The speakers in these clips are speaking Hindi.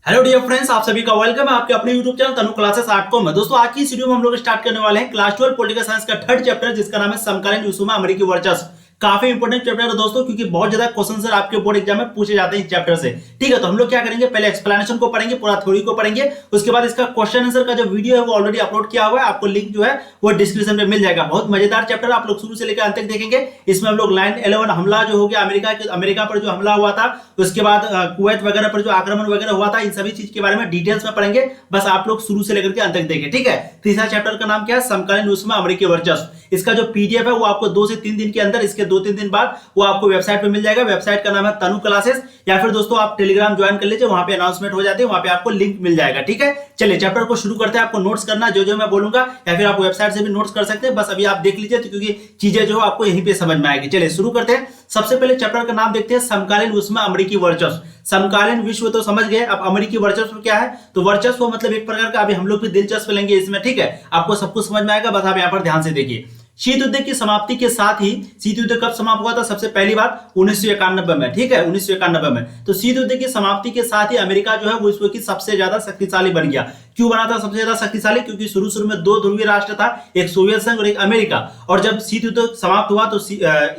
हेलो डियर फ्रेंड्स, आप सभी का वेलकम है आपके अपने यूट्यूब चैनल तनु क्लासेस आर्ट को में। दोस्तों आज की इस वीडियो में हम लोग स्टार्ट करने वाले हैं क्लास 12 पॉलिटिकल साइंस का थर्ड चैप्टर, जिसका नाम है समकालीन विश्व में अमेरिकी वर्चस्व। काफी इंपोर्टेंट चैप्टर है दोस्तों, क्योंकि बहुत ज्यादा क्वेश्चन सर आपके बोर्ड एग्जाम में पूछे जाते हैं इस चैप्टर से। ठीक है, तो हम लोग क्या करेंगे, पहले एक्सप्लेनेशन को पढ़ेंगे, पूरा थ्योरी को पढ़ेंगे, उसके बाद इसका क्वेश्चन आंसर का जो वीडियो है वो ऑलरेडी अपलोड किया हुआ है, आपको लिंक जो है वो डिस्क्रिप्शन में मिल जाएगा। बहुत मजेदार चैप्टर, आप लोग शुरू से लेकर अंत तक देखेंगे। इसमें हम लोग 9/11 हमला जो हो गया अमेरिका पर जो हमला हुआ था, उसके बाद कुवैत वगैरह पर जो आक्रमण वगैरह हुआ था, इन सभी चीज के बारे में डिटेल्स में पढ़ेंगे। बस आप लोग शुरू से लेकर के अंत तक देखें। ठीक है, तीसरा चैप्टर का नाम क्या है, समकालीन विश्व में अमेरिकी वर्चस्व। इसका जो पीडीएफ है वो आपको 2 से 3 दिन के अंदर, इसके 2-3 दिन बाद वो आपको वेबसाइट पे मिल जाएगा। वेबसाइट का नाम है तनु क्लासेस, या फिर दोस्तों आप टेलीग्राम ज्वाइन कर लीजिए, वहां पे अनाउंसमेंट हो जाते हैं, वहां पे आपको लिंक मिल जाएगा। ठीक है, चलिए चैप्टर को शुरू करते हैं। आपको नोट्स करना जो जो मैं बोलूंगा, या फिर आप वेबसाइट से भी नोट्स कर सकते हैं। बस अभी आप देख लीजिए, तो क्योंकि चीजें जो आपको यहीं पे समझ में आएगी। चलिए शुरू करते हैं। सबसे पहले चैप्टर का नाम देखते हैं, समकालीन विश्व में अमेरिकी वर्चस्व। समकालीन विश्व तो समझ गए, अब अमेरिकी वर्चस्व क्या है। तो वर्चस्व मतलब एक प्रकार का, अभी हम लोग भी दिलचस्प लेंगे इसमें। ठीक है, आपको सब कुछ समझ में आएगा, बस आप यहाँ पर ध्यान से देखिए। शीत युद्ध की समाप्ति के साथ ही, शीत युद्ध कब समाप्त हुआ था, सबसे पहली बार 1991 में। ठीक है, 1991 में। तो शीत युद्ध की समाप्ति के साथ ही अमेरिका जो है वो विश्व की सबसे ज्यादा शक्तिशाली बन गया। क्यों बना था सबसे ज्यादा शक्तिशाली, क्योंकि शुरू में 2 ध्रुवीय राष्ट्र था, एक सोवियत संघ और एक अमेरिका। और जब शीत युद्ध समाप्त हुआ तो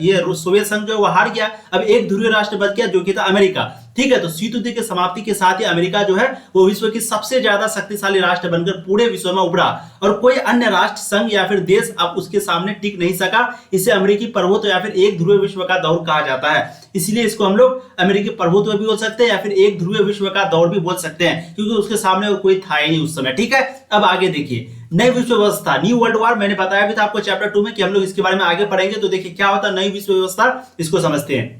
ये सोवियत संघ जो वो हार गया, अब एक ध्रुवीय राष्ट्र बच गया जो कि था अमेरिका। ठीक है, तो शीत युद्ध की समाप्ति के साथ ही अमेरिका जो है वो विश्व की सबसे ज्यादा शक्तिशाली राष्ट्र बनकर पूरे विश्व में उभरा, और कोई अन्य राष्ट्र, संघ या फिर देश अब उसके सामने टिक नहीं सका। इसे अमेरिकी प्रभुत्व या फिर एक ध्रुवीय विश्व का दौर कहा जाता है। इसलिए इसको हम लोग अमेरिकी प्रभुत्व भी बोल सकते हैं, या फिर एक ध्रुवीय विश्व का दौर भी बोल सकते हैं, क्योंकि उसके सामने और कोई था ही नहीं उस समय। ठीक है, अब आगे देखिए, नई विश्व व्यवस्था, न्यू वर्ल्ड वॉर। मैंने बताया भी था आपको चैप्टर 2 में कि हम लोग इसके बारे में आगे पढ़ेंगे। तो देखिए क्या होता है नई विश्व व्यवस्था, इसको समझते हैं।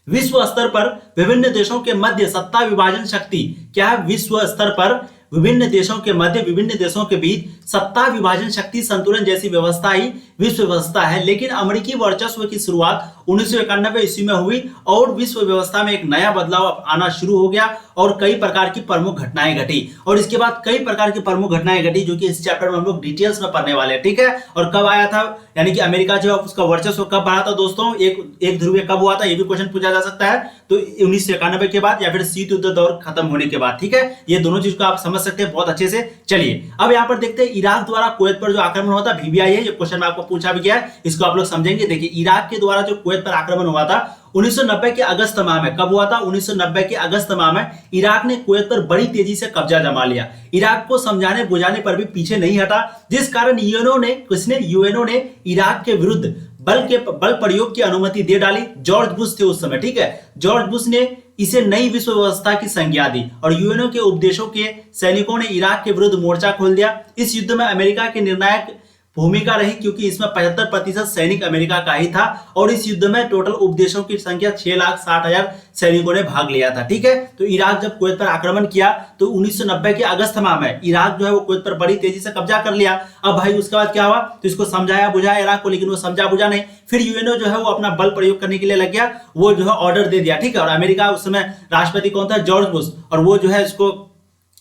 विश्व स्तर पर विभिन्न देशों के मध्य सत्ता विभाजन शक्ति, क्या है, विश्व स्तर पर विभिन्न देशों के मध्य, विभिन्न देशों के बीच सत्ता विभाजन शक्ति संतुलन जैसी व्यवस्था ही विश्व व्यवस्था है। लेकिन अमेरिकी वर्चस्व की शुरुआत 1991 ईस्वी में हुई, और विश्व व्यवस्था में एक नया बदलाव आना शुरू हो गया, और कई प्रकार की प्रमुख घटनाएं घटी। और इसके बाद कई प्रकार की प्रमुख घटनाएं घटी, जो कि इस चैप्टर में हम लोग डिटेल्स में पढ़ने वाले हैं। ठीक है, और कब आया था, यानी कि अमेरिका जो है उसका वर्चस्व कब बढ़ा था दोस्तों, एक ध्रुवीय कब हुआ था, ये भी क्वेश्चन पूछा जा सकता है। तो 1991 के बाद, या फिर शीत युद्ध दौर खत्म होने के बाद। ठीक है, ये दोनों चीज को आप समझ सकते हैं बहुत अच्छे से। चलिए अब यहाँ पर देखते हैं, इराक द्वारा कुवैत पर जो आक्रमण हुआ था, VBI है, ये क्वेश्चन में आपको पूछा भी गया है, इसको आप लोग समझेंगे। देखिए इराक के द्वारा जो कुवैत पर आक्रमण हुआ था 1990 के अगस्त माह में, कब हुआ था, 1990 के अगस्त माह में इराक ने कुवैत पर बड़ी तेजी से कब्जा जमा लिया। इराक को समझाने बुझाने पर भी पीछे नहीं हटा, जिस कारण यूएनओ ने इराक के विरुद्ध बल प्रयोग की अनुमति दे डाली। जॉर्ज बुश थे उस समय। ठीक है, जॉर्ज बुश ने इसे नई विश्व व्यवस्था की संज्ञा दी, और यूएनओ के उपदेशों के सैनिकों ने इराक के विरुद्ध मोर्चा खोल दिया। इस युद्ध में अमेरिका की निर्णायक भूमिका रही, क्योंकि इसमें 75% सैनिक अमेरिका का ही था, और इस युद्ध में टोटल उपदेशों की संख्या 6,60,000 सैनिकों ने भाग लिया था। ठीक है, तो इराक जब कुवैत पर आक्रमण किया तो 1990 के अगस्त माह में इराक जो है वो कुवैत पर बड़ी तेजी से कब्जा कर लिया। अब भाई उसके बाद क्या हुआ, तो इसको समझाया बुझाया इराक को, लेकिन वो समझा बुझा नहीं। फिर यूएनओ जो है वो अपना बल प्रयोग करने के लिए लग गया, वो जो है ऑर्डर दे दिया। ठीक है, और अमेरिका उस समय राष्ट्रपति कौन था, जॉर्ज बुश, और वो जो है इसको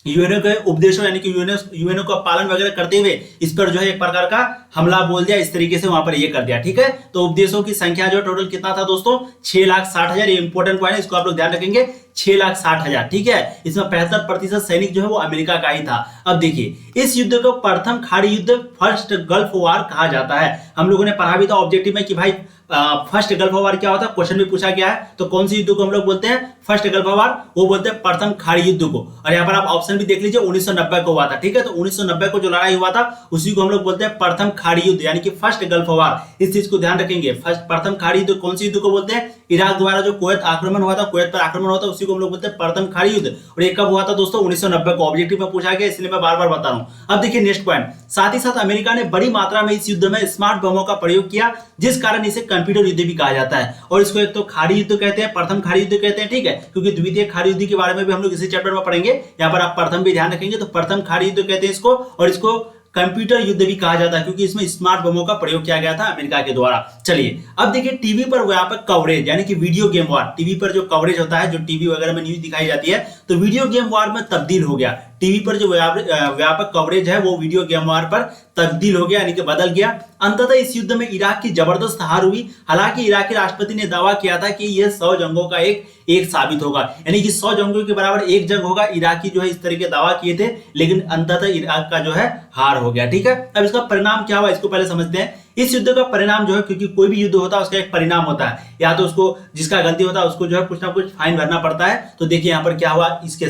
यूएनओ के उपदेशों, यानी कि यूएनओ का पालन वगैरह करते हुए इस पर जो है एक प्रकार का हमला बोल दिया, इस तरीके से वहां पर ये कर दिया। ठीक है, तो उपदेशों की संख्या जो टोटल कितना था दोस्तों, 6,60,000। ये इंपॉर्टेंट पॉइंट है, इसको आप लोग ध्यान रखेंगे, 6,60,000। ठीक है, इसमें 75% सैनिक जो है वो अमेरिका का ही था। अब देखिए इस युद्ध को प्रथम खाड़ी युद्ध, फर्स्ट गल्फ वॉर कहा जाता है। हम लोगों ने पढ़ा भी था ऑब्जेक्टिव में कि भाई फर्स्ट गल्फ वॉर क्या होता है, क्वेश्चन भी पूछा गया है। तो कौन सी युद्ध को हम लोग बोलते हैं, फर्स्ट गल्फ वॉर, वो बोलते हैं प्रथम खाड़ी युद्ध को। और यहाँ पर आप ऑप्शन भी देख लीजिए, 1990 को हुआ था। ठीक है, तो 1990 को जो लड़ाई हुआ था उसी को हम लोग बोलते हैं प्रथम खाड़ी युद्ध, यानी कि फर्स्ट गल्फ वॉर। इस चीज को ध्यान रखेंगे, फर्स्ट प्रथम खाड़ी युद्ध कौन सी युद्ध को बोलते हैं, इराक द्वारा जो कुवैत आक्रमण हुआ था, कुवैत पर आक्रमण हुआ था, उसी को हम लोग बोलते हैं प्रथम खाड़ी युद्ध। और ये कब हुआ था दोस्तों, 1990 को। ऑब्जेक्टिव में पूछा गया, इसलिए मैं बार बार बता रहा हूं। अब देखिए नेक्स्ट पॉइंट, साथ ही साथ अमेरिका ने बड़ी मात्रा में इस युद्ध में स्मार्ट बमों का प्रयोग किया, जिस कारण इसे कंप्यूटर युद्ध भी कहा जाता है। और इसको एक तो खाड़ी युद्ध कहते हैं, प्रथम खाड़ी युद्ध कहते हैं। ठीक है, क्योंकि द्वितीय खाड़ी युद्ध के बारे में भी हम लोग इसी चैप्टर में पढ़ेंगे। यहाँ पर आप प्रथम भी ध्यान रखेंगे, तो प्रथम खाड़ी युद्ध कहते हैं इसको, और इसको कंप्यूटर युद्ध भी कहा जाता है, क्योंकि इसमें स्मार्ट बमों का प्रयोग किया गया था अमेरिका के द्वारा। चलिए अब देखिए टीवी पर व्यापक कवरेज, यानी कि वीडियो गेम वॉर। टीवी पर जो कवरेज होता है, जो टीवी वगैरह में न्यूज दिखाई जाती है, तो वीडियो गेम वॉर में तब्दील हो गया। टीवी पर जो व्यापक कवरेज है वो वीडियो गेम वार पर तब्दील हो गया, यानी कि बदल गया। अंततः इस युद्ध में इराक की जबरदस्त हार हुई। हालांकि इराकी राष्ट्रपति ने दावा किया था कि यह 100 जंगों का एक साबित होगा, यानी कि 100 जंगों के बराबर एक जंग होगा। इराकी जो है इस तरह के दावा किए थे, लेकिन अंततः इराक का जो है हार हो गया। ठीक है, अब इसका परिणाम क्या हुआ इसको पहले समझते हैं। इस युद्ध का परिणाम जो है, क्योंकि कोई भी युद्ध होता है उसका एक परिणाम होता है, या तो उसको जिसका गलती होता है उसको जो है कुछ ना कुछ फाइन भरना पड़ता है। तो देखिए यहाँ पर क्या हुआ इसके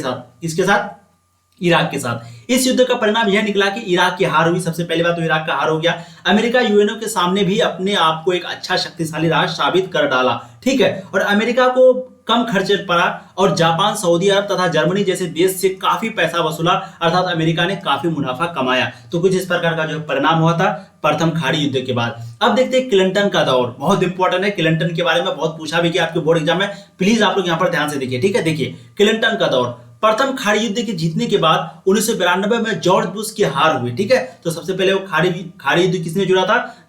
साथ इराक के साथ। इस युद्ध का परिणाम यह निकला कि इराक की हार हुई। सबसे पहली बात तो इराक का हार हो गया। अमेरिका यूएनओ के सामने भी अपने आप को एक अच्छा शक्तिशाली राष्ट्र साबित कर डाला। ठीक है, और अमेरिका को कम खर्च पड़ा और जापान, सऊदी अरब तथा जर्मनी जैसे देश से काफी पैसा वसूला, अर्थात अमेरिका ने काफी मुनाफा कमाया। तो कुछ इस प्रकार का जो परिणाम हुआ था प्रथम खाड़ी युद्ध के बाद। अब देखते हैं क्लिंटन का दौर, बहुत इंपॉर्टेंट है। क्लिंटन के बारे में बहुत पूछा भी गया आपके बोर्ड एग्जाम में, प्लीज आप लोग यहाँ पर ध्यान से देखिए। ठीक है, देखिए क्लिंटन का दौर। प्रथम खाड़ी युद्ध के जीतने के बाद 1992 में जॉर्ज बुश की हार हुई। ठीक है, तो सबसे पहले वो खाड़ी युद्ध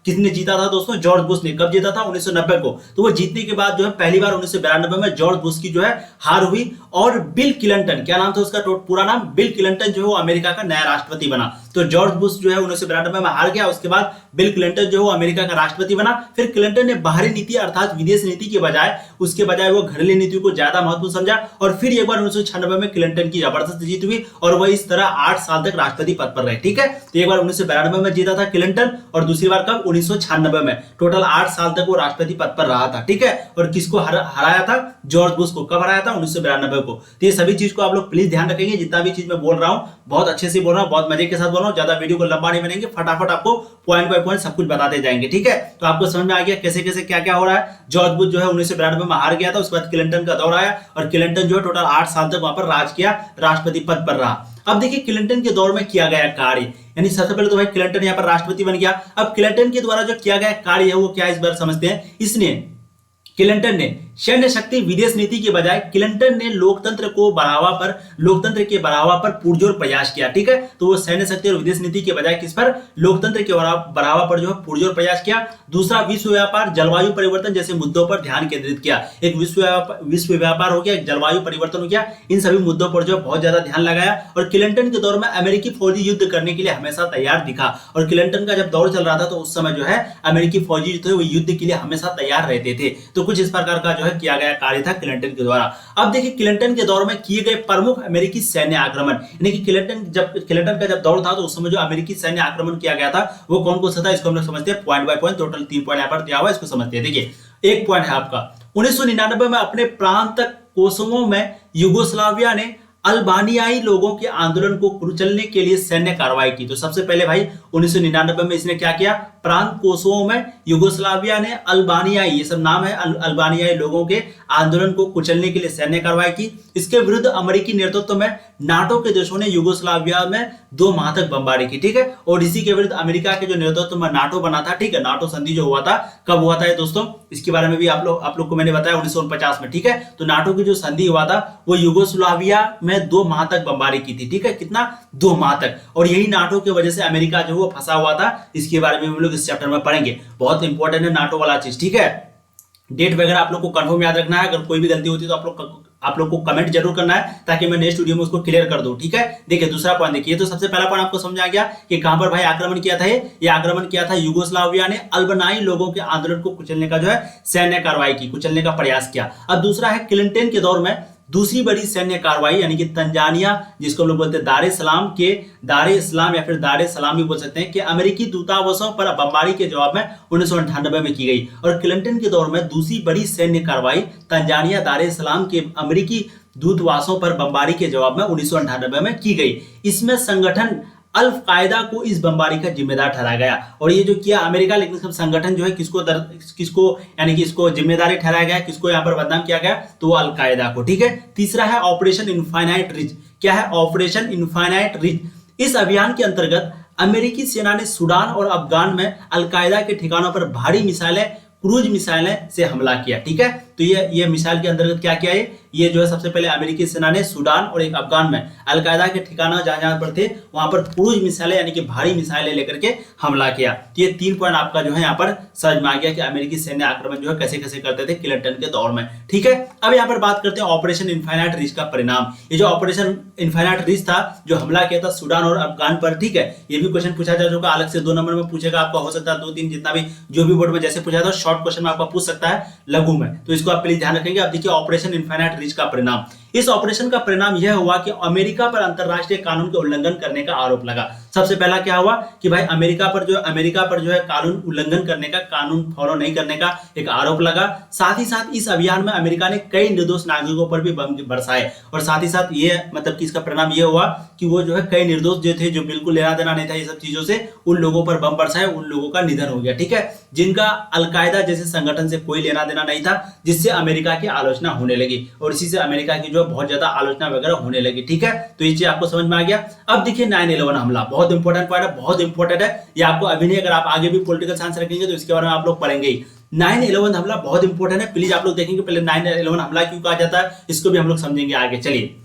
किसने जीता था दोस्तों? जॉर्ज बुश ने। कब जीता था? 1990 को। तो वो जीतने के बाद जो है पहली बार 1992 में जॉर्ज बुश की जो है हार हुई, और बिल क्लिंटन, क्या नाम था उसका पूरा नाम? बिल क्लिंटन जो है वो अमेरिका का नया राष्ट्रपति बना। तो जॉर्ज बुश जो है 1992 में हार गया, उसके बाद बिल क्लिंटन जो है वो अमेरिका का राष्ट्रपति बना। फिर क्लिंटन ने बाहरी नीति अर्थात विदेश नीति के बजाय वो घरेलू नीति को ज्यादा महत्वपूर्ण समझा, और फिर एक बार 1996 में क्लिंटन की जबरदस्त जीत हुई, और वह इस तरह 8 साल तक राष्ट्रपति पद पर रहे। ठीक है, तो एक बार 1992 में जीता था क्लिंटन, और दूसरी बार कब? 1996 में। टोटल 8 साल तक वो राष्ट्रपति पद पर रहा था। ठीक है, और किसको हराया था? जॉर्ज बुश को। कब हराया था? 1992 को। तो ये सभी चीज को आप लोग प्लीज ध्यान रखेंगे। जितना भी चीज मैं बोल रहा हूँ बहुत अच्छे से बोल रहा हूँ, बहुत मजे के साथ बोल रहा हूँ, ज्यादा वीडियो को लंबा नहीं बनेंगे, फटाफट आपको पॉइंट बाय पॉइंट सब कुछ बताते जाएंगे। ठीक है, तो आपको समझ में आ गया कैसे कैसे क्या क्या हो रहा है। जॉर्ज बुश जो है 1992 में हार गया था, उसके बाद क्लिंटन का दौर आया, और क्लिंटन जो है टोटल 8 साल तक वहां पर राज किया, राष्ट्रपति पद पर रहा। अब देखिए क्लिंटन के दौर में किया गया कार्य, यानी सबसे पहले तो भाई क्लिंटन यहाँ पर राष्ट्रपति बन गया। अब क्लिंटन के द्वारा जो किया गया कार्य है वो क्या है, इस बार समझते हैं। क्लिंटन ने सैन्य शक्ति विदेश नीति के बजाय क्लिंटन ने लोकतंत्र के बढ़ावा पर पुरजोर प्रयास किया। ठीक है, तो वो सैन्य शक्ति और विदेश नीति के बजाय किस पर? लोकतंत्र के बढ़ावा पर जो है पुरजोर प्रयास किया। दूसरा, विश्व व्यापार, जलवायु परिवर्तन जैसे मुद्दों पर ध्यान केंद्रित किया। एक विश्व व्यापार हो गया, एक जलवायु परिवर्तन हो गया, इन सभी मुद्दों पर जो बहुत ज्यादा ध्यान लगाया। और क्लिंटन के दौर में अमेरिकी फौजी युद्ध करने के लिए हमेशा तैयार दिखा, और क्लिंटन का जब दौर चल रहा था तो उस समय जो है अमेरिकी फौजी जो थे वो युद्ध के लिए हमेशा तैयार रहते थे। तो कुछ इस प्रकार का जो है किया गया कार्य था क्लिंटन के द्वारा। अब देखिए क्लिंटन के दौर में किए गए प्रमुख अमेरिकी सैन्य आक्रमण, यानी कि क्लिंटन का जब दौर था तो उस समय जो अमेरिकी सैन्य आक्रमण किया गया था वो कौन कौन सा था, इसको हम लोग समझते हैं point by point. Total 3 point यहाँ पर दिया हुआ है, इसको समझते हैं। देखिए एक पॉइंट है आपका, 1999 में अपने प्रांत कोसोवो में यूगोस्लाविया ने अल्बानियाई लोगों के आंदोलन को कुचलने के लिए सैन्य कार्रवाई की। तो सबसे पहले भाई 1999 में इसने क्या किया? प्रांत कोसोवो में यूगोस्लाविया ने अल्बानियाई, ये सब नाम है, अल्बानियाई लोगों के आंदोलन को कुचलने के लिए सैन्य कार्रवाई की। इसके विरुद्ध अमेरिकी नेतृत्व में नाटो के देशों ने यूगोस्लाविया में 2 माह तक बमबारी की। ठीक है, और इसी के विरुद्ध अमेरिका के जो नेतृत्व में नाटो बना था, ठीक है, नाटो संधि जो हुआ था, कब हुआ था दोस्तों? इसके बारे में भी आप लोग को मैंने बताया 1949 में। ठीक है, तो नाटो की जो संधि हुआ था वो यूगोस्लाविया में 2 माह तक बमबारी की थी। ठीक है, कितना? 2 माह तक। और यही नाटो की वजह से अमेरिका जो वो फंसा हुआ था। इसके बारे में हम लोग इस चैप्टर में पढ़ेंगे, बहुत इंपॉर्टेंट है नाटो वाला चीज। ठीक है, डेट वगैरह आप लोग को कंफर्म याद रखना है। अगर कोई भी गलती होती है तो आप लोग को कमेंट जरूर करना है, ताकि मैं नेक्स्ट वीडियो में उसको क्लियर कर दूं। ठीक है, देखिए दूसरा पॉइंट देखिए। तो सबसे पहला पॉइंट आपको समझ आ गया कि कहां पर भाई आक्रमण किया था। ये आक्रमण किया था यूगोस्लाविया ने अल्बानियाई लोगों के आंदोलन को कुचलने का जो है सैन्य कार्रवाई की, कुचलने का प्रयास किया। अब दूसरा है क्लिंटन के दौर में दूसरी बड़ी सैन्य कार्रवाई, यानी कि तंजानिया, जिसको हम लोग बोलते हैं दार ए इस्लाम या फिर दार ए सलाम भी बोल सकते हैं, कि अमेरिकी दूतावासों पर बमबारी के जवाब में 1998 में की गई। और क्लिंटन के दौर में दूसरी बड़ी सैन्य कार्रवाई तंजानिया दार ए सलाम के अमेरिकी दूतावासों पर बमबारी के जवाब में 1998 में की गई। इसमें संगठन अल-कायदा को इस बमबारी का जिम्मेदार ठहराया गया। और ये जो किया अमेरिका, लेकिन संगठन जो है किसको यानी कि इसको जिम्मेदारी ठहराया गया, किसको यहाँ पर बदनाम किया गया, तो वो अल-कायदा को। ठीक है, तीसरा है ऑपरेशन इनफाइनाइट रिच। क्या है? Operation infinite rich. इस अभियान के अंतर्गत अमेरिकी सेना ने सूडान और अफगान में अल-कायदा के ठिकानों पर भारी मिसाइलें, क्रूज मिसाइलें से हमला किया। ठीक है, तो ये मिसाइल के अंतर्गत क्या किया है, ये जो है सबसे पहले अमेरिकी सेना ने सूडान और एक अफगान में अलकायदा के ठिकाना जहां जहां पर थे वहां पर क्रूज मिसाइलें यानी कि भारी मिसाइलें लेकर के हमला किया। तो ये 3 पॉइंट आपका जो है यहाँ पर समझ में आ गया कि अमेरिकी सैन्य आक्रमण जो है कैसे कैसे करते थे क्लिंटन के दौर में। ठीक है, अब यहाँ पर बात करते हैं ऑपरेशन इनफाइनाइट रिच का परिणाम। ये जो ऑपरेशन इनफाइनाइट रिच था जो हमला किया था सूडान और अफगान पर, ठीक है, ये भी क्वेश्चन पूछा जा चुका, अलग से 2 नंबर में पूछेगा आपका, हो सकता है 2-3 जितना भी जो भी बोर्ड में जैसे पूछा था शॉर्ट क्वेश्चन में आपका पूछ सकता है लघु में, तो इसको आप प्लीज ध्यान रखेंगे। अब देखिए ऑपरेशन इनफाइनाइट रिच का परिणाम, इस ऑपरेशन का परिणाम यह हुआ कि अमेरिका पर अंतरराष्ट्रीय कानून के उल्लंघन करने का आरोप लगा। सबसे पहला क्या हुआ कि भाई अमेरिका पर जो है कानून उल्लंघन करने का, कानून फॉलो नहीं करने का एक आरोप लगा। साथ ही साथ इस अभियान में अमेरिका ने कई निर्दोष नागरिकों पर भी बम बरसाए और साथ ही साथ ये मतलब कि इसका परिणाम ये हुआ कि वो जो है कई निर्दोष जो थे, जो बिल्कुल लेना देना नहीं था ये सब चीजों से, उन लोगों पर बम बरसाए, उन लोगों का निधन हो गया। ठीक है, जिनका अलकायदा जैसे संगठन से कोई लेना देना नहीं था, जिससे अमेरिका की आलोचना होने लगी और इसी से अमेरिका की जो बहुत ज्यादा आलोचना वगैरह होने लगी। ठीक है, तो ये चीज आपको समझ में आ गया। अब देखिए 9/11 हमला, बहुत इंपॉर्टेंट पॉइंट है, बहुत इंपॉर्टेंट है ये आपको अभी नहीं, अगर आप आगे भी पॉलिटिकल साइंस रखेंगे तो इसके बारे में आप लोग पढ़ेंगे ही। 9/11 हमला बहुत इंपॉर्टेंट है, प्लीज आप लोग देखेंगे पहले 9/11 हमला क्यों कहा जाता है, इसको भी हम लोग समझेंगे आगे। चलिए,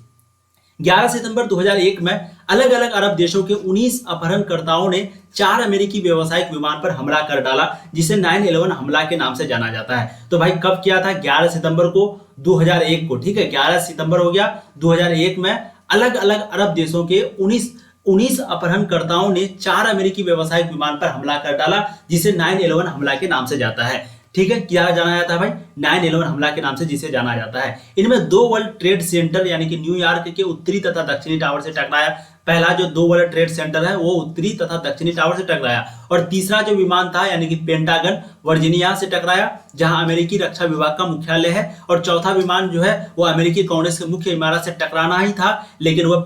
11 सितंबर 2001 में अलग अलग अरब देशों के 19 अपहरणकर्ताओं ने 4 अमेरिकी व्यावसायिक विमान पर हमला कर डाला, जिसे 9/11 हमला के नाम से जाना जाता है। तो भाई कब किया था, 11 सितंबर को 2001 को। ठीक है, 11 सितंबर हो गया 2001 में अलग अलग अरब देशों के 19 अपहरणकर्ताओं ने 4 अमेरिकी व्यावसायिक विमान पर हमला कर डाला, जिसे 9/11 हमला के नाम से जाता है। ठीक है, क्या जाना जाता है भाई, 9/11 हमला के नाम से जिसे जाना जाता है। इनमें 2 वर्ल्ड ट्रेड सेंटर यानी कि न्यूयॉर्क के उत्तरी तथा दक्षिणी टावर से टकराया। पहला जो 2 वर्ल्ड ट्रेड सेंटर है वो उत्तरी तथा दक्षिणी टावर से टकराया और तीसरा जो विमान था यानी कि पेंटागन वर्जीनिया से टकराया, जहां अमेरिकी रक्षा विभाग का मुख्यालय है, और चौथा विमान जो है वो अमेरिकी कांग्रेस के मुख्य इमारत से टकराना ही था, लेकिन वह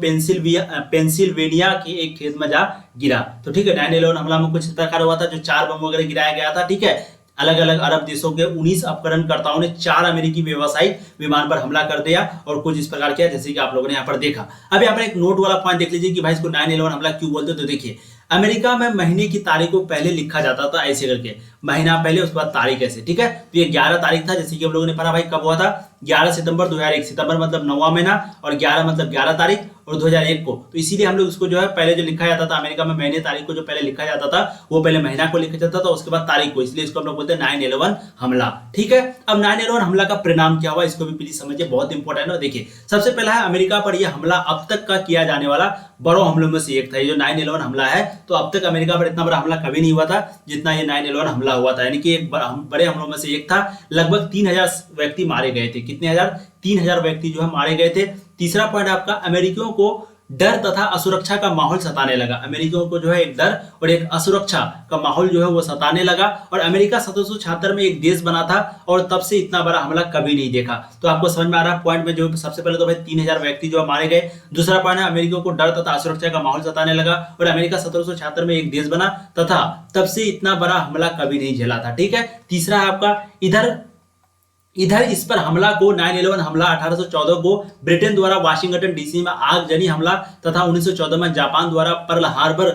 पेंसिल्वेनिया के एक खेत में जा गिरा। तो ठीक है, 9/11 हमला में कुछ इस प्रकार हुआ था, जो 4 बम वगैरह गिराया गया था। ठीक है, अलग अलग अरब देशों के 19 अपहरणकर्ताओं ने 4 अमेरिकी व्यावसायिक विमान पर हमला कर दिया और कुछ इस प्रकार किया जैसे कि आप लोगों ने यहाँ पर देखा। अब यहाँ पर एक नोट वाला पॉइंट देख लीजिए कि भाई इसको 9/11 हमला क्यों बोलते, तो देखिए अमेरिका में महीने की तारीख को पहले लिखा जाता था ऐसे करके, महीना पहले उसके बाद तारीख ऐसे। ठीक है, तो ये 11 तारीख था, जैसे कि हम लोगों ने पढ़ा भाई कब हुआ था, 11 सितंबर 2001, सितंबर मतलब 9वां महीना और 11 मतलब 11 तारीख और 2001 को, तो इसीलिए हम लोग इसको जो है पहले जो लिखा जाता था अमेरिका में महीने तारीख को जो पहले लिखा जाता था वो पहले महीना को लिखा जाता था उसके बाद तारीख को, इसलिए इसको हम लोग बोलते हैं 9/11 हमला। ठीक है, अब 9/11 हमला का परिणाम क्या हुआ इसको भी प्लीज समझिए, बहुत इंपॉर्टेंट है। देखिए सबसे पहला है अमेरिका पर यह हमला अब तक का किया जाने वाला बड़ों हमलों में से एक था। ये जो 9/11 हमला है तो अब तक अमेरिका पर इतना बड़ा हमला कभी नहीं हुआ था जितना ये 9/11 हमला हुआ था, यानी कि एक बड़े हमलों में से एक था। लगभग 3000 व्यक्ति मारे गए थे, कितने हजार, 3000 व्यक्ति जो है मारे गए थे। तीसरा पॉइंट आपका, अमेरिकियों को डर तथा असुरक्षा का माहौल सताने लगा। अमेरिकियों को जो है एक डर और एक असुरक्षा का माहौल जो है वो सताने लगा और अमेरिका 1776 में एक देश बना था और तब से इतना बड़ा हमला कभी नहीं देखा। तो आपको समझ में आ रहा है पॉइंट में, जो सबसे पहले तो भाई 3000 व्यक्ति जो मारे गए। दूसरा पॉइंट है अमेरिकियों को डर तथा असुरक्षा का माहौल सताने लगा और अमेरिका 1776 में एक देश बना तथा तब से इतना बड़ा हमला कभी नहीं झेला था। ठीक है, तीसरा है आपका इधर इस पर हमला को 9/11 हमला 1814 को ब्रिटेन द्वारा वाशिंगटन डीसी में आगजनी हमला तथा 1914 में जापान द्वारा पर्ल हार्बर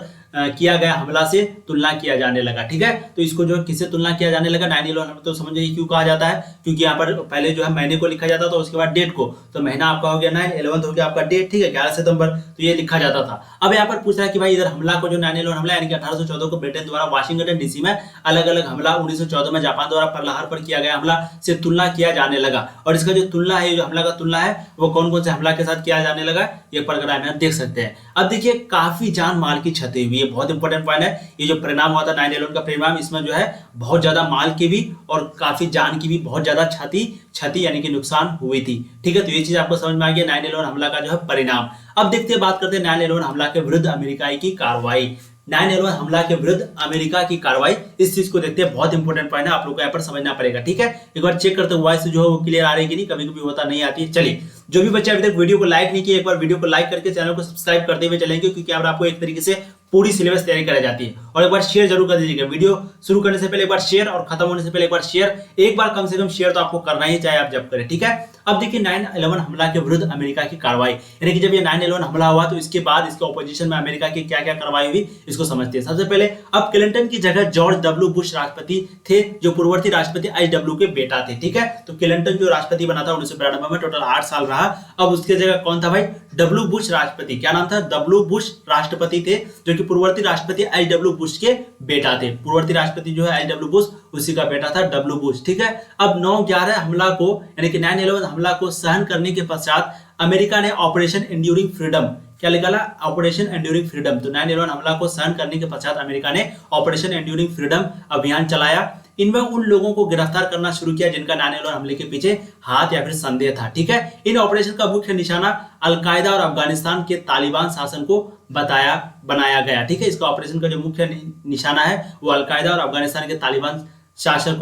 किया गया हमला से तुलना किया जाने लगा। ठीक है, तो इसको जो किससे तुलना किया जाने लगा, 9/11 तो समझिए क्यों कहा जाता है, क्योंकि यहाँ पर पहले जो है महीने को लिखा जाता था उसके बाद डेट को, तो महीना आपका हो गया 9/11 हो गया आपका डेट। ठीक है, 11 सितंबर तो ये लिखा जाता था। अब यहाँ पर पूछ रहा है कि भाई इधर हमला को जो 9/11 हमला यानी कि 1814 को ब्रिटेन द्वारा वाशिंगटन डीसी में अलग अलग हमला, 1914 में जापान द्वारा पर्ल हार्बर किया गया हमला से तुलना किया जाने लगा। और इसका जो तुलना है, जो हमला का तुलना है वो कौन कौन से हमला के साथ किया जाने लगा ये पढ़कर आप देख सकते हैं। अब देखिए काफी जान माल की क्षति हुई है, बहुत इंपॉर्टेंट पॉइंट है। ये जो परिणाम हुआ था 9/11 का परिणाम, इसमें जो है बहुत ज्यादा माल की भी और काफी जान की भी बहुत ज्यादा क्षति यानी कि नुकसान हुई थी। ठीक है, तो ये चीज आपको समझ में आ गया 9/11 हमला का जो है परिणाम। अब देखते हैं, बात करते हैं 9/11 हमला के विरुद्ध अमेरिकाई की कार्रवाई। 9/11 हमला के विरुद्ध अमेरिका की कार्रवाई, इस चीज को देखते हैं, बहुत इंपॉर्टेंट पॉइंट है, आप लोगों को यहाँ पर समझना पड़ेगा। ठीक है, एक बार चेक करते वॉइस जो है वो क्लियर आ रही है कि नहीं, कभी कभी होता नहीं आती है। चलिए, जो भी बच्चे अभी तक वीडियो को लाइक नहीं किए एक बार वीडियो को लाइक करके चैनल को सब्सक्राइब करते हुए चलेंगे, क्योंकि आपको एक तरीके से पूरी सिलेबस तैयारी कराई जाती है। और एक बार शेयर जरूर कर दीजिएगा, वीडियो शुरू करने से पहले एक बार शेयर और खत्म होने से पहले एक बार शेयर, एक बार कम से कम शेयर तो आपको करना ही चाहे आप जब करें। ठीक है, अब देखिए 9/11 हमला के विरुद्ध अमेरिका की कार्रवाई, यानी कि जब ये 9/11 हमला हुआ तो इसके बाद इसके ऑपोजिशन में अमेरिका की क्या क्या कार्रवाई हुई इसको समझते हैं। सबसे पहले अब क्लिंटन की जगह जॉर्ज डब्ल्यू बुश राष्ट्रपति थे, जो पूर्ववर्ती राष्ट्रपति एच.डब्ल्यू के बेटा थे। ठीक है, तो क्लिंटन जो राष्ट्रपति बना था 1992 में, टोटल 8 साल रहा। अब उसके जगह कौन था भाई? डब्ल्यू बुश राष्ट्रपति। क्या नाम था? डब्ल्यू बुश राष्ट्रपति थे, जो कि पूर्ववर्ती राष्ट्रपति एच.डब्ल्यू बुश के बेटा थे। पूर्ववर्ती राष्ट्रपति जो है एच.डब्ल्यू बुश, उसी का बेटा था डब्ल्यू बुश। ठीक है, अब 9/11 हमला को यानी कि 9/11 हमला को सहन करने के पश्चात अमेरिका ने ऑपरेशन एंड्यूरिंग फ्रीडम, क्या निकाला? Operation enduring freedom. तो 9/11 हमला को सहन करने के पश्चात अमेरिका ने ऑपरेशन एंड्यूरिंग फ्रीडम अभियान चलाया। इनमें उन लोगों को गिरफ्तार करना शुरू किया जिनका 9/11 हमले के पीछे हाथ या फिर संदेह था। ठीक है, इन ऑपरेशन का मुख्य निशाना अलकायदा और अफगानिस्तान के तालिबान शासन को बनाया गया। ठीक है, इसका ऑपरेशन का जो मुख्य निशाना है वो अलकायदा और अफगानिस्तान के तालिबान शासन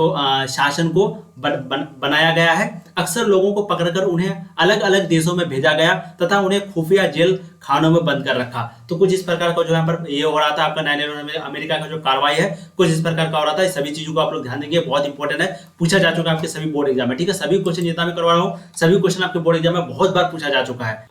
को बनाया गया है। अक्सर लोगों को पकड़कर उन्हें अलग अलग देशों में भेजा गया तथा उन्हें खुफिया जेल खानों में बंद कर रखा। तो कुछ इस प्रकार का जो यहाँ पर ये हो रहा था आपका 9/11 में अमेरिका का जो कार्रवाई है कुछ इस प्रकार का हो रहा था। इस सभी चीजों को आप लोग ध्यान देंगे, बहुत इंपॉर्टेंट है, पूछा जा चुका है आपके सभी बोर्ड एग्जाम में। ठीक है, सभी क्वेश्चन जितना मैं करवा रहा हूँ सभी क्वेश्चन आपके बोर्ड एग्जाम में बहुत बार पूछा जा चुका है।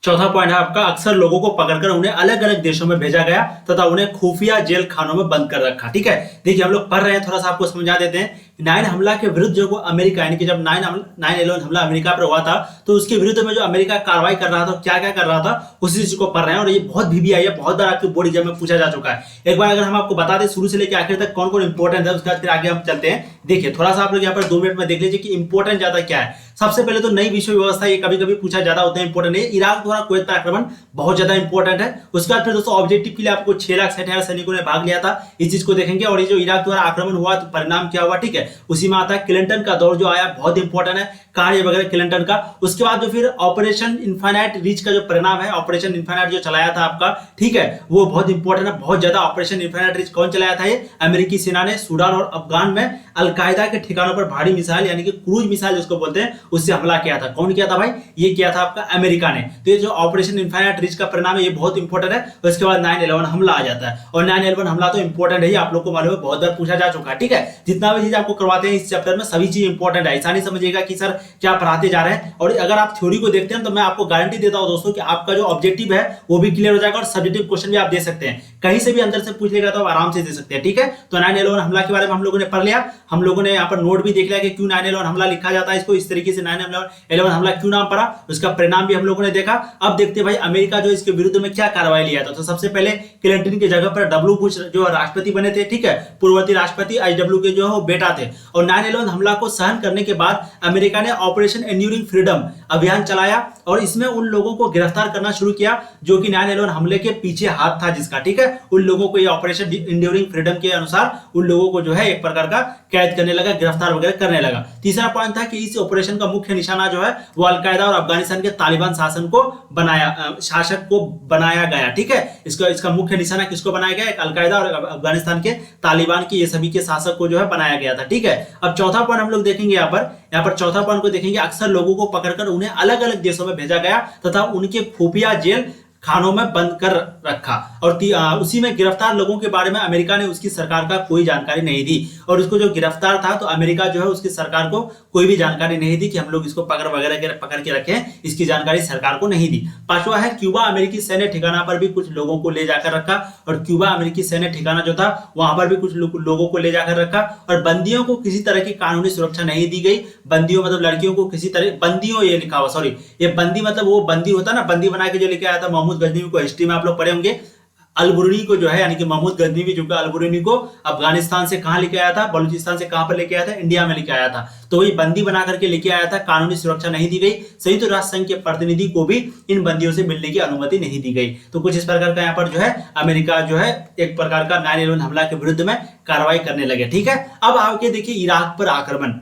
चौथा पॉइंट है आपका, अक्सर लोगों को पकड़कर उन्हें अलग अलग देशों में भेजा गया तथा उन्हें खुफिया जेल खानों में बंद कर रखा। ठीक है, देखिए हम लोग पढ़ रहे हैं, थोड़ा सा आपको समझा देते हैं। 9 हमला के विरुद्ध जो अमेरिका, यानी कि जब 9/11 हमला अमेरिका पर हुआ था तो उसके विरुद्ध में जो अमेरिका कार्रवाई कर रहा था, क्या क्या कर रहा था, उसी चीज को पढ़ रहे हैं। और ये बहुत VBI है, बहुत बार आपके बोर्ड एग्जाम में पूछा जा चुका है। एक बार अगर हम आपको बता दें शुरू से लेकर आखिर तक कौन कौन इंपॉर्टेंट है, उसके बाद फिर आगे हम चलते हैं। देखिए थोड़ा सा आप लोग यहाँ पर 2 मिनट में देख लीजिए कि इंपॉर्टेंट ज्यादा क्या है। सबसे पहले तो नई विश्व व्यवस्था, ये कभी कभी पूछा ज्यादा होता है, इंपॉर्टेंट है। इराक द्वारा कुवैत पर आक्रमण बहुत ज्यादा इंपॉर्टेंट है। उसके बाद फिर दोस्तों ऑब्जेक्टिव के लिए आपको 6,60,000 सैनिकों ने भाग लिया था, इस चीज को देखेंगे। और ये जो इराक द्वारा आक्रमण हुआ तो परिणाम क्या हुआ, ठीक है, उसी में आता है क्लिंटन का दौर जो आया, बहुत इंपॉर्टेंट है कार्य वगैरह क्लिंटन का। उसके बाद जो फिर ऑपरेशन इनफाइनाइट रीच का जो परिणाम है, ऑपरेशन इनफाइनाइट जो चलाया था आपका, ठीक है, वो बहुत इंपॉर्टेंट है, बहुत ज्यादा। ऑपरेशन इनफाइनाइट रीच कौन चलाया था? ये अमेरिकी सेना ने सूडान और अफगान में अलकायदा के ठिकानों पर भारी मिसाइल यानी कि क्रूज मिसाइल जिसको बोलते हैं उससे हमला किया था। कौन किया था भाई? ये किया था आपका अमेरिका ने। तो ये जो ऑपरेशन इनफाइनाइट रीच का परिणाम है ये बहुत इंपॉर्टेंट है। उसके बाद 9/11 हमला आ जाता है, और 9/11 हमला तो इंपॉर्टेंट है, आप लोग को मालूम है, बहुत बार पूछा जा चुका है। ठीक है, जितना भी चीज आपको करवाते हैं इस चैप्टर में सभी चीज इंपॉर्टेंट है। ऐसा नहीं समझिएगा कि सर क्या पढ़ाते जा रहे हैं। और अगर आप थ्योरी को देखते हैं तो मैं आपको गारंटी देता हूं दोस्तों कि आपका जो ऑब्जेक्टिव है वो भी क्लियर हो जाएगा, और सब्जेक्टिव क्वेश्चन भी आप दे सकते हैं, कहीं से भी अंदर से पूछ लेगा तो आराम से दे सकते हैं। ठीक है, तो 9/11 हमला के बारे में हम लोगों ने पढ़ लिया। हम लोगों ने यहाँ पर नोट भी देख लिया कि क्यों 9/11 हमला लिखा जाता है, इसको इस तरीके से 9/11 हमला क्यों नाम पड़ा, उसका परिणाम भी हम लोगों ने देखा। अब देखते हैं भाई अमेरिका जो इसके विरुद्ध में क्या कार्रवाई लिया था। तो सबसे पहले क्लिंटन की जगह पर डब्ल्यू बुश जो राष्ट्रपति बने थे, ठीक है, पूर्ववर्ती राष्ट्रपति एच.डब्ल्यू के जो है वो बेटा थे। और 9/11 हमला को सहन करने के बाद अमेरिका ने ऑपरेशन एंड्यूरिंग फ्रीडम अभियान चलाया, और इसमें उन लोगों को गिरफ्तार करना शुरू किया जो कि 9/11 हमले के पीछे हाथ था जिसका, ठीक है, उन लोगों को ये ऑपरेशन एंड्यूरिंग फ्रीडम के अनुसार उन लोगों को जो है एक प्रकार का कैद करने लगा, गिरफ्तार वगैरह करने लगा। तीसरा पॉइंट था कि इस ऑपरेशन का मुख्य निशाना जो है वो अलकायदा और अफगानिस्तान के तालिबान शासक को बनाया गया। ठीक है, इसका मुख्य निशाना किसको बनाया गया? अलकायदा और अफगानिस्तान के तालिबान की, ये सभी के शासक को जो है बनाया गया था। ठीक है, अब चौथा पॉइंट हम लोग देखेंगे यहाँ पर चौथा पॉइंट को देखेंगे, अक्सर लोगों को पकड़कर उन्हें अलग अलग देशों में भेजा गया तथा उनके खुफिया जेल खानों में बंद कर रखा। और उसी में गिरफ्तार लोगों के बारे में अमेरिका ने उसकी सरकार का कोई जानकारी नहीं दी, और उसको जो गिरफ्तार था तो अमेरिका जो है उसकी सरकार को कोई भी जानकारी नहीं दी कि हम लोग इसको पकड़ के रखें, इसकी जानकारी सरकार को नहीं दी। पांचवा है क्यूबा अमेरिकी सैन्य ठिकाना पर भी कुछ लोगों को ले जाकर रखा, और क्यूबा अमेरिकी सैन्य ठिकाना जो था वहां पर भी कुछ लोगों को ले जाकर रखा, और बंदियों को किसी तरह की कानूनी सुरक्षा नहीं दी गई। बंदियों मतलब लड़कियों को किसी तरह, बंदियों ये लिखा हुआ, सॉरी, ये बंदी मतलब वो बंदी होता ना, बंदी बना के जो लेके आया था महमूद गजनवी को, हिस्ट्री में आप लोग पढ़े होंगे। अलबुरनी को जो है यानी कि महमूद गजनवी जो अलबुरनी को अफगानिस्तान से कहां लेके आया था, बलूचिस्तान से कहां पर लेके आया था, इंडिया में लेके आया था। तो वही बंदी बना करके लेके आया था, कानूनी सुरक्षा नहीं दी गई। संयुक्त राष्ट्र संघ के प्रतिनिधि को भी इन बंदियों से मिलने की अनुमति नहीं दी गई। तो कुछ इस प्रकार का यहाँ पर जो है अमेरिका जो है एक प्रकार का 9/11 हमला के विरुद्ध में कार्रवाई करने लगे। ठीक है, अब आगे देखिए इराक पर आक्रमण।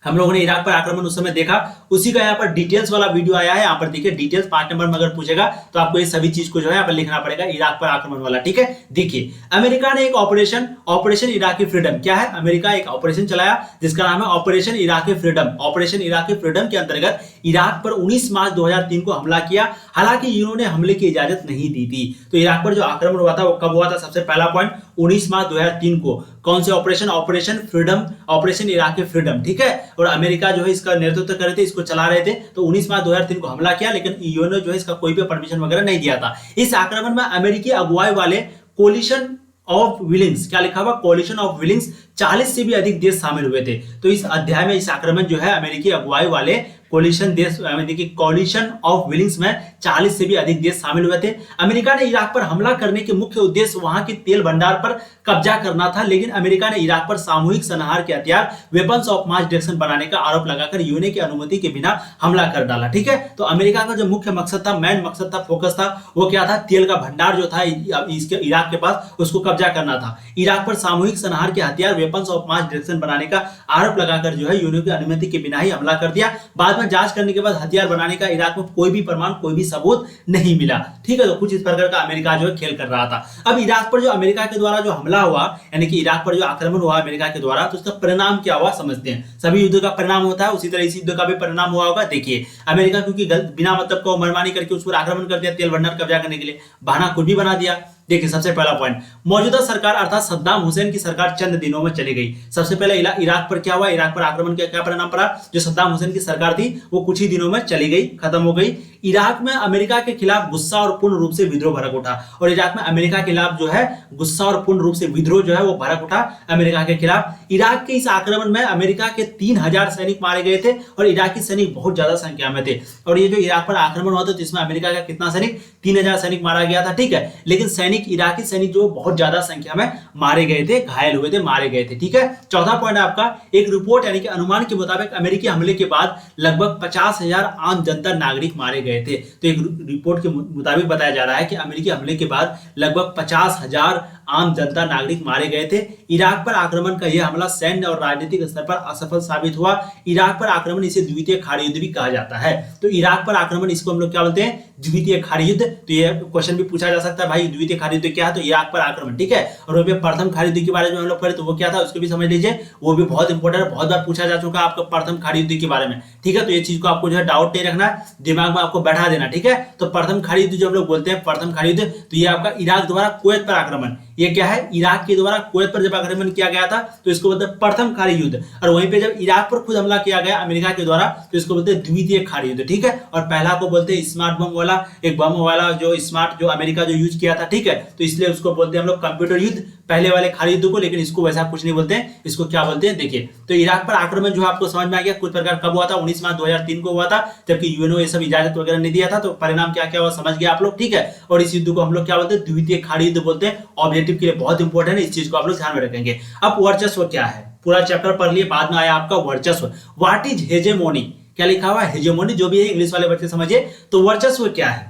हम लोगों ने इराक पर आक्रमण उस समय देखा, उसी का यहाँ पर डिटेल्स वाला वीडियो आया है, यहाँ पर देखिए डिटेल्स 5 नंबर में अगर पूछेगा तो आपको ये सभी चीज को जो है यहाँ पर लिखना पड़ेगा, इराक पर आक्रमण वाला। ठीक है, देखिए अमेरिका ने एक ऑपरेशन इराकी फ्रीडम, क्या है, अमेरिका एक ऑपरेशन चलाया जिसका नाम है operation Iraqi freedom. Operation Iraqi freedom के अंतर्गत इराक पर 19 मार्च 2003 को हमला किया, हालांकि इन्होंने हमले की इजाजत नहीं दी थी। तो इराक पर जो आक्रमण हुआ था वो कब हुआ था? सबसे पहला पॉइंट 19 मार्च 2003 को। कौन से operation? Operation freedom, operation Iraq freedom, ठीक है। और अमेरिका जो है इसका नेतृत्व कर रहे थे, इसको चला रहे थे। तो 19 मार्च 2003 को हमला किया, लेकिन यूएन ने जो है इसका कोई भी परमिशन वगैरह नहीं दिया था। इस आक्रमण में अमेरिकी अगुवाई वाले कोलिशन ऑफ विलिंग्स, क्या लिखा हुआ? कोलिशन ऑफ विलिंग्स, 40 से भी अधिक देश शामिल हुए थे। तो इस अध्याय में इस आक्रमण जो है अमेरिकी अगुवाई वाले कोलिशन देश, देखिए कोलिशन ऑफ विलिंग्स में 40 से भी अधिक देश शामिल हुए थे। अमेरिका ने इराक पर हमला करने के मुख्य उद्देश्य वहां के तेल भंडार पर कब्जा करना था, लेकिन अमेरिका ने इराक पर सामूहिक संहार के हथियार वेपन्स ऑफ मास डिस्ट्रक्शन बनाने का आरोप लगाकर यूएन की अनुमति के बिना हमला कर डाला, ठीक है। तो अमेरिका का जो मुख्य मकसद था, मेन मकसद था, फोकस था, वो क्या था? तेल का भंडार जो था इसके इराक के पास, उसको कब्जा करना था। इराक पर सामूहिक संहार के हथियार वेपन्स ऑफ मास डिस्ट्रक्शन बनाने का आरोप लगाकर जो है यूएन की अनुमति के बिना ही हमला कर दिया। बाद में जांच करने के बाद हथियार बनाने का इराक में कोई भी प्रमाण, कोई भी सबूत नहीं मिला, ठीक है। तो कुछ इस प्रकार का अमेरिका जो है खेल कर रहा था। अब इराक पर जो अमेरिका के द्वारा जो हमला हुआ, यानी कि इराक पर जो आक्रमण हुआ अमेरिका के द्वारा, तो उसका परिणाम क्या हुआ समझते हैं। सभी युद्ध का परिणाम होता है, उसी तरह इस युद्ध का भी परिणाम हुआ होगा। देखिए, अमेरिका क्योंकि बिना मतलब को मनमानी करके उस पर आक्रमण कर दिया, तेल भंडार कब्जा करने के लिए बहाना खुद भी बना दिया। देखिए, सबसे पहला पॉइंट, मौजूदा सरकार अर्थात सद्दाम हुसैन की सरकार चंद दिनों में चली गई। सबसे पहले इराक पर क्या हुआ? इराक पर आक्रमण का क्या परिणाम पड़ा? जो सद्दाम हुसैन की सरकार थी वो कुछ ही दिनों में चली गई, खत्म हो गई। इराक में अमेरिका के खिलाफ गुस्सा और पूर्ण रूप से विद्रोह भड़क उठा, और इराक में अमेरिका के खिलाफ जो है गुस्सा और पूर्ण रूप से विद्रोह जो है वो भड़क उठा अमेरिका के खिलाफ। इराक के इस आक्रमण में अमेरिका के 3000 सैनिक मारे गए थे, और इराकी सैनिक बहुत ज्यादा संख्या में थे। और ये जो इराक पर आक्रमण हुआ था, तो इसमें अमेरिका का कितना सैनिक? 3000 सैनिक मारा गया था, ठीक है। लेकिन इराकी सैनिक जो बहुत ज्यादा संख्या में मारे गए थे, घायल हुए थे, मारे गए थे, ठीक है। चौथा पॉइंट आपका, एक रिपोर्ट यानी कि अनुमान के मुताबिक अमेरिकी हमले के बाद लगभग 50,000 आम जनता नागरिक मारे गए थे। तो एक रिपोर्ट के मुताबिक बताया जा रहा है कि अमेरिकी हमले के बाद लगभग 50,000 आम जनता नागरिक मारे गए थे। इराक पर आक्रमण का यह हमला सैन्य और राजनीतिक स्तर पर असफल साबित हुआ। इराक पर आक्रमण, इसे द्वितीय खाड़ी युद्ध भी कहा जाता है। तो इराक पर आक्रमण, इसको हम लोग क्या बोलते हैं? द्वितीय खाड़ी युद्ध। तो ये क्वेश्चन भी पूछा जा सकता है, भाई द्वितीय खाड़ी युद्ध क्या है? तो इराक पर आक्रमण, ठीक है। और वहीं पे प्रथम खाड़ी युद्ध के बारे में हम लोग पढ़े, तो वो क्या था उसको भी समझ लीजिए, वो भी बहुत इंपॉर्टेंट है, बहुत बार पूछा जा चुका है आपका प्रथम खाड़ी युद्ध के बारे में, ठीक है। तो ये चीज को आपको जो है डाउट नहीं रखना, दिमाग में आपको बैठा देना, ठीक है। तो प्रथम खाड़ी युद्ध जो हम लोग बोलते हैं, प्रथम खाड़ी युद्ध, तो ये आपका इराक द्वारा कुवैत पर आक्रमण, ये क्या है? इराक के द्वारा कुवैत पर जब आक्रमण किया गया था, तो इसको बोलते हैं प्रथम खाड़ी युद्ध। और वहीं पे जब इराक पर खुद हमला किया गया अमेरिका के द्वारा, तो इसको बोलते हैं द्वितीय खाड़ी युद्ध, ठीक है। और पहला को बोलते हैं स्मार्ट बम वाला, एक बम वाला जो स्मार्ट जो अमेरिका जो यूज किया था, ठीक है। तो इसलिए उसको बोलते हैं हम लोग कंप्यूटर युद्ध, पहले वाले खाड़ी युद्ध को। लेकिन इसको वैसा कुछ नहीं बोलते हैं, इसको क्या बोलते हैं? देखिए, तो इराक पर आक्रमण जो है आपको समझ में आ गया कुछ प्रकार कब हुआ था? 19 मार्च 2003 को हुआ था, जबकि यूएनओ ये सब इजाजत वगैरह नहीं दिया था। तो परिणाम क्या क्या हुआ समझ गया आप लोग, ठीक है। और इस युद्ध को हम लोग क्या बोलते हैं? द्वितीय खाड़ी युद्ध बोलते हैं। ऑब्जेक्टिव के लिए बहुत इंपॉर्टेंट है, इस चीज को आप लोग ध्यान में रखेंगे। अब वर्चस्व क्या है? पूरा चैप्टर पढ़ लिए, बाद में आया आपका वर्चस्व। What is hegemony? क्या लिखा हुआ है? हेजेमोनी, जो भी है इंग्लिश वाले बच्चे समझिए। तो वर्चस्व क्या है?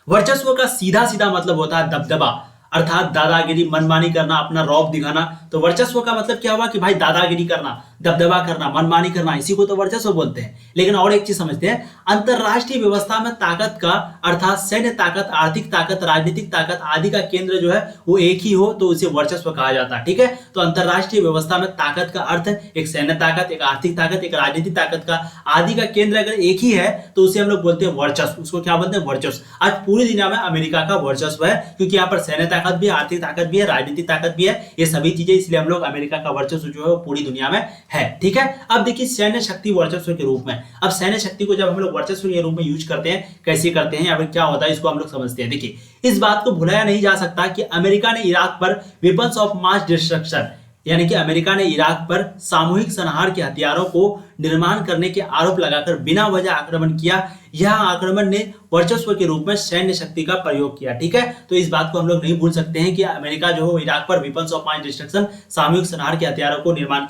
वर्चस्व का सीधा सीधा मतलब होता है दबदबा, अर्थात दादागिरी, मनमानी करना, अपना रौब दिखाना। तो वर्चस्व का मतलब क्या हुआ कि भाई दादागिरी करना, दबदबा करना, मनमानी करना, इसी को तो वर्चस्व बोलते हैं। लेकिन और एक चीज समझते हैं, अंतरराष्ट्रीय व्यवस्था में ताकत का अर्थात सैन्य ताकत, आर्थिक ताकत, राजनीतिक ताकत आदि का केंद्र जो है वो एक ही हो, तो उसे वर्चस्व कहा जाता है, ठीक है। तो अंतरराष्ट्रीय व्यवस्था में ताकत का अर्थ एक सैन्य ताकत, एक आर्थिक ताकत, एक राजनीतिक ताकत का आदि का केंद्र अगर एक ही है, तो उसे हम लोग बोलते हैं वर्चस्व। उसको क्या बोलते हैं? वर्चस्व। आज पूरी दुनिया में अमेरिका का वर्चस्व है, क्योंकि यहाँ पर सैन्य ताकत भी है, आर्थिक ताकत भी है, राजनीतिक ताकत भी है, ये सभी चीजें, इसलिए हम लोग अमेरिका का वर्चस्व जो है वो पूरी दुनिया में है, ठीक है। अब देखिए सैन्य शक्ति वर्चस्व के रूप में, अब सैन्य शक्ति को जब हम लोग वर्चस्व के रूप में यूज करते हैं, कैसे करते हैं या फिर क्या होता है, इसको हम लोग समझते हैं। देखिए, इस बात को भुलाया नहीं जा सकता कि अमेरिका ने इराक पर वेपन्स ऑफ मास डिस्ट्रक्शन, यानी कि अमेरिका ने इराक पर सामूहिक संहार के हथियारों को निर्माण करने के आरोप लगाकर बिना वजह आक्रमण किया। यह आक्रमण ने वर्चस्व के रूप में सैन्य शक्ति का प्रयोग किया, ठीक है। तो इस बात को हम लोग नहीं भूल सकते हैं कि अमेरिका जो है इराक पर वेपन्स ऑफ मास डिस्ट्रक्शन, सामूहिक संहार के हथियारों को निर्माण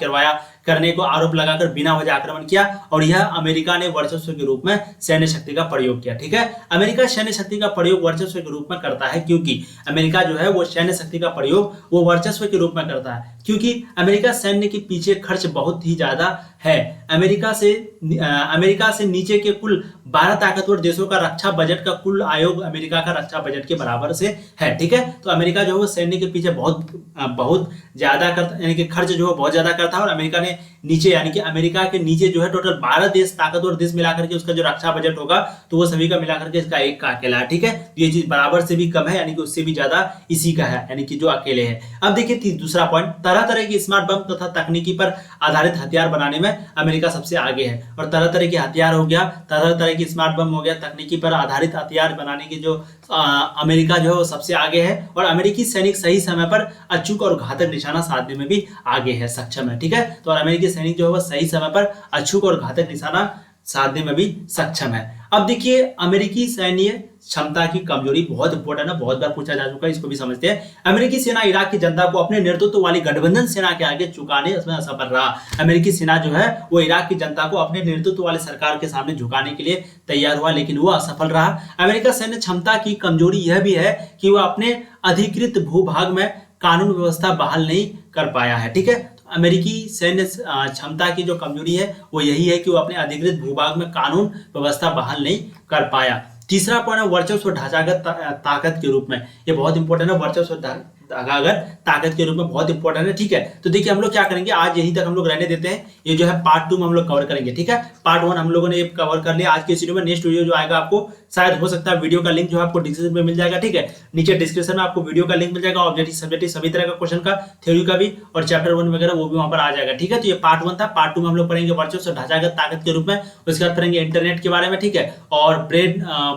करने को आरोप लगाकर बिना वजह आक्रमण किया, और यह अमेरिका ने वर्चस्व के रूप में सैन्य शक्ति का प्रयोग किया, ठीक है। अमेरिका सैन्य शक्ति का प्रयोग वर्चस्व के रूप में करता है, क्योंकि अमेरिका जो है वो सैन्य शक्ति का प्रयोग वो वर्चस्व के रूप में करता है, क्योंकि अमेरिका सैन्य के पीछे खर्च बहुत ही ज्यादा है। अमेरिका से नीचे के कुल 12 ताकतवर देशों का रक्षा बजट का कुल आयोग अमेरिका का रक्षा बजट के बराबर से है। ठीक है, तो अमेरिका जो है वो सैन्य के पीछे बहुत ज्यादा करता, यानी कि खर्च जो है बहुत ज्यादा करता है। और अमेरिका ने नीचे, यानी कि अमेरिका के नीचे जो है टोटल 12 देश, ताकतवर देश मिलाकर के उसका जो रक्षा बजट होगा तो वो सभी का मिलाकर के इसका एक का अकेला है। ठीक है, ये चीज बराबर से भी कम है, यानी कि उससे भी ज्यादा इसी का है, यानी कि जो अकेले है। अब देखिए दूसरा पॉइंट, तरह तरह की स्मार्ट बम तथा तकनीकी पर आधारित हथियार बनाने में अमेरिका सबसे आगे है। और तरह तरह के हथियार हो गया, तरह तरह की स्मार्ट बम हो गया, तकनीकी पर आधारित हथियार बनाने की जो अमेरिका जो है वो सबसे आगे है। और अमेरिकी सैनिक सही समय पर अचूक और घातक निशाना साधने में भी आगे है, सक्षम है। ठीक है, तो अमेरिकी सैनिक जो है वो सही समय पर अचूक और घातक निशाना साधने में भी सक्षम है। अब देखिए अमेरिकी सैन्य क्षमता की कमजोरी बहुत इंपॉर्टेंट है, बहुत बार पूछा जा चुका है, इसको भी समझते हैं। अमेरिकी सेना इराक की जनता को अपने नेतृत्व वाली गठबंधन सेना के आगे झुकाने में असफल रहा। अमेरिकी सेना जो है वो इराक की जनता को अपने नेतृत्व वाली सरकार के सामने झुकाने के लिए तैयार हुआ, लेकिन वो असफल रहा। अमेरिका सैन्य क्षमता की कमजोरी यह भी है कि वह अपने अधिकृत भूभाग में कानून व्यवस्था बहाल नहीं कर पाया है। ठीक है, अमेरिकी सैन्य क्षमता की जो कमजोरी है वो यही है कि वो अपने अधिकृत भूभाग में कानून व्यवस्था बहाल नहीं कर पाया। तीसरा पॉइंट है वर्चस्व ढांचागत ताकत के रूप में, ये बहुत इंपॉर्टेंट है, वर्चस्व ढांचागत ताकत के रूप में बहुत इंपॉर्टेंट है। ठीक है, तो देखिए हम लोग क्या करेंगे, आज यही तक हम लोग रहने देते हैं, ये जो है पार्ट 2 में हम लोग कवर करेंगे। ठीक है, पार्ट 1 हम लोगों ने कवर कर लिया आज के वीडियो में। नेक्स्ट वीडियो जो आएगा आपको शायद हो सकता है वीडियो का लिंक जो है आपको डिस्क्रिप्शन में मिल जाएगा। ठीक है, नीचे डिस्क्रिप्शन में आपको वीडियो का लिंक मिल जाएगा, ऑब्जेक्टिव सब्जेक्टिव सभी तरह का क्वेश्चन का, थ्योरी का भी, और चैप्टर 1 वगैरह वो भी वहां पर आ जाएगा। ठीक है, तो ये पार्ट 1 था। पार्ट 2 में हम लोग पढ़ेंगे वर्चस्व ढांचागत ताकत के रूप में, उसके बाद पढ़ेंगे इंटरनेट के बारे में। ठीक है, और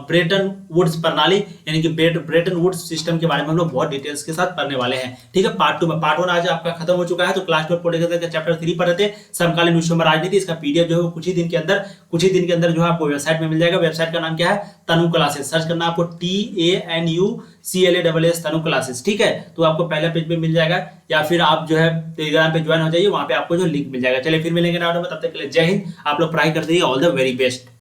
ब्रेटन वुड्स प्रणाली, यानी कि ब्रेटन वुड्स सिस्टम के बारे में हम लोग बहुत डिटेल्स के साथ पढ़ने वाले हैं। ठीक है, पार्ट 2 में। पार्ट 1 आज आपका खत्म हो चुका है, तो क्लास 12 पॉलिटिकल का चैप्टर 3 पढ़ रहे थे, समकालीन विश्व में राजनीति। इसका पीडीएफ जो है कुछ ही दिन के अंदर जो है आपको वेबसाइट में मिल जाएगा। वेबसाइट का नाम क्या है, तनु क्लासेस, सर्च करना आपको TANUCLASS तनु क्लासेस। ठीक है, तो आपको पहले पेज पे मिल जाएगा, या फिर आप जो है टेलीग्राम पे ज्वाइन हो जाइए, वहां पे आपको जो लिंक मिल जाएगा। चलिए फिर मिलेंगे नए वीडियो में, तब तक के लिए जय हिंद। आप लोग पढ़ाई करते रहिए, ऑल द वेरी बेस्ट।